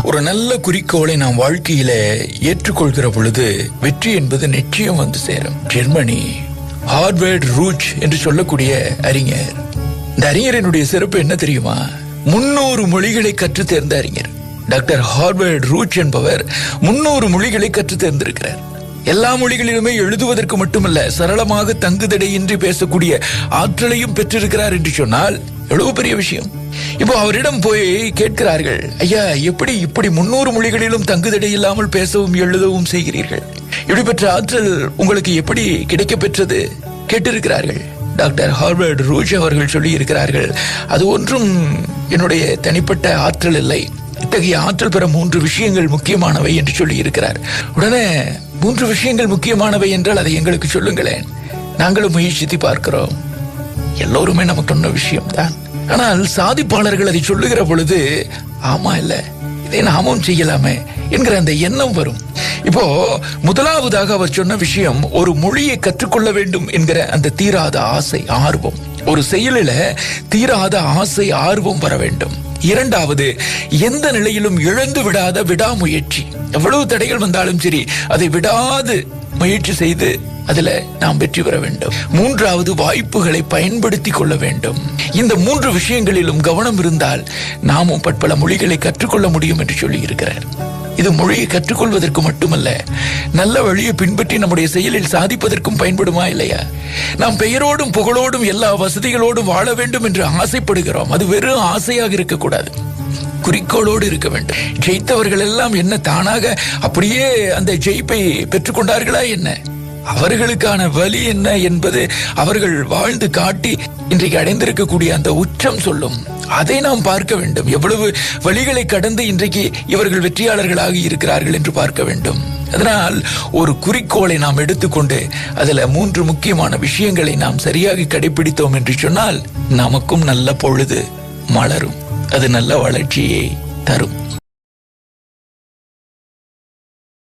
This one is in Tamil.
ஒரு நல்ல குறிக்கோளை நாம் வாழ்க்கையில ஏற்றுக்கொள்கிற பொழுது வெற்றி என்பது நிச்சயம் வந்து சேரும். ஜெர்மனி ஹார்வர்ட் ரூச் என்று சொல்லக்கூடிய அறிஞர். இந்த அறிஞரினுடைய சிறப்பு என்ன தெரியுமா? 300 மொழிகளை கற்று தேர்ந்த அறிஞர். டாக்டர் ஹார்வர்ட் ரூச் என்பவர் 300 மொழிகளை கற்று தேர்ந்திருக்கிறார். எல்லா மொழிகளிலுமே எழுதுவதற்கு மட்டுமல்ல, சரளமாக தங்குதடையின்றி பேசக்கூடிய ஆற்றலையும் பெற்றிருக்கிறார் என்று சொன்னால் எவ்வளவு பெரிய விஷயம். இப்போ அவரிடம் போய் கேட்கிறார்கள், ஐயா, எப்படி இப்படி 300 மொழிகளிலும் தங்குதடை இல்லாமல் பேசவும் எழுதவும் செய்கிறீர்கள்? இப்படிப்பட்ட ஆற்றல் உங்களுக்கு எப்படி கிடைக்க பெற்றது கேட்டிருக்கிறார்கள். டாக்டர் ஹார்வர்ட் ரூச் அவர்கள் சொல்லி இருக்கிறார்கள், அது ஒன்றும் என்னுடைய தனிப்பட்ட ஆற்றல் இல்லை. இத்தகைய ஆற்றல் பெற 3 விஷயங்கள் முக்கியமானவை என்று சொல்லி இருக்கிறார். உடனே 3 விஷயங்கள் முக்கியமானவை என்றால் அதை எங்களுக்கு சொல்லுங்களேன், நாங்களும் முயற்சித்து பார்க்கிறோம். எல்லோருமே நமக்கு சொன்ன விஷயம்தான். ஆனால் சாதிப்பாளர்கள் அதை சொல்லுகிற பொழுது, ஆமா இல்ல, இதை நாமும் செய்யலாமே என்கிற அந்த எண்ணம் வரும். இப்போ முதலாவதாக அவர் சொன்ன விஷயம், ஒரு மொழியை கற்றுக்கொள்ள வேண்டும் என்கிற அந்த தீராத ஆசை, ஆர்வம். ஒரு செயலில தீராத ஆசை, ஆர்வம் வர வேண்டும். இரண்டாவது, எந்த நிலையிலும் இழந்து விடாத விடாமுயற்சி. எவ்வளவு தடைகள் வந்தாலும் சரி, அதை விடாது முயற்சி செய்து அதுல நாம் வெற்றி பெற வேண்டும். மூன்றாவது, வாய்ப்புகளை பயன்படுத்தி கொள்ள வேண்டும். இந்த 3 விஷயங்களிலும் கவனம் இருந்தால் நாமும் பற்பல மொழிகளை கற்றுக்கொள்ள முடியும் என்று சொல்லி இருக்கிறார். இது மொழியை கற்றுக்கொள்வதற்கு மட்டுமல்ல, நல்ல வழியை பின்பற்றி நம்முடைய செயலில் சாதிப்பதற்கும் பயன்படுமா இல்லையா? நாம் பெயரோடும் புகழோடும் எல்லா வசதிகளோடும் வாழ வேண்டும் என்று ஆசைப்படுகிறோம். அது வெறும் ஆசையாக இருக்கக்கூடாது, குறிக்கோளோடு இருக்க வேண்டும். ஜெயித்தவர்கள் எல்லாம் என்ன தானாக அப்படியே அந்த ஜெயிப்பை பெற்றுக்கொண்டார்களா என்ன? அவர்களுக்கான வழி என்ன என்பது அவர்கள் வாழ்ந்து காட்டி இன்றைக்கு அடைந்திருக்கக்கூடிய அந்த உச்சம் சொல்லும். அதை நாம் பார்க்க வேண்டும். எவ்வளவு வழிகளை கடந்து இன்றைக்கு இவர்கள் வெற்றியாளர்களாக இருக்கிறார்கள் என்று பார்க்க வேண்டும். அதனால் ஒரு குறிக்கோளை நாம் எடுத்துக்கொண்டு அதுல 3 முக்கியமான விஷயங்களை நாம் சரியாக கடைபிடித்தோம் என்று சொன்னால் நமக்கும் நல்ல பொழுது மலரும். அது நல்ல வளர்ச்சியை தரும்.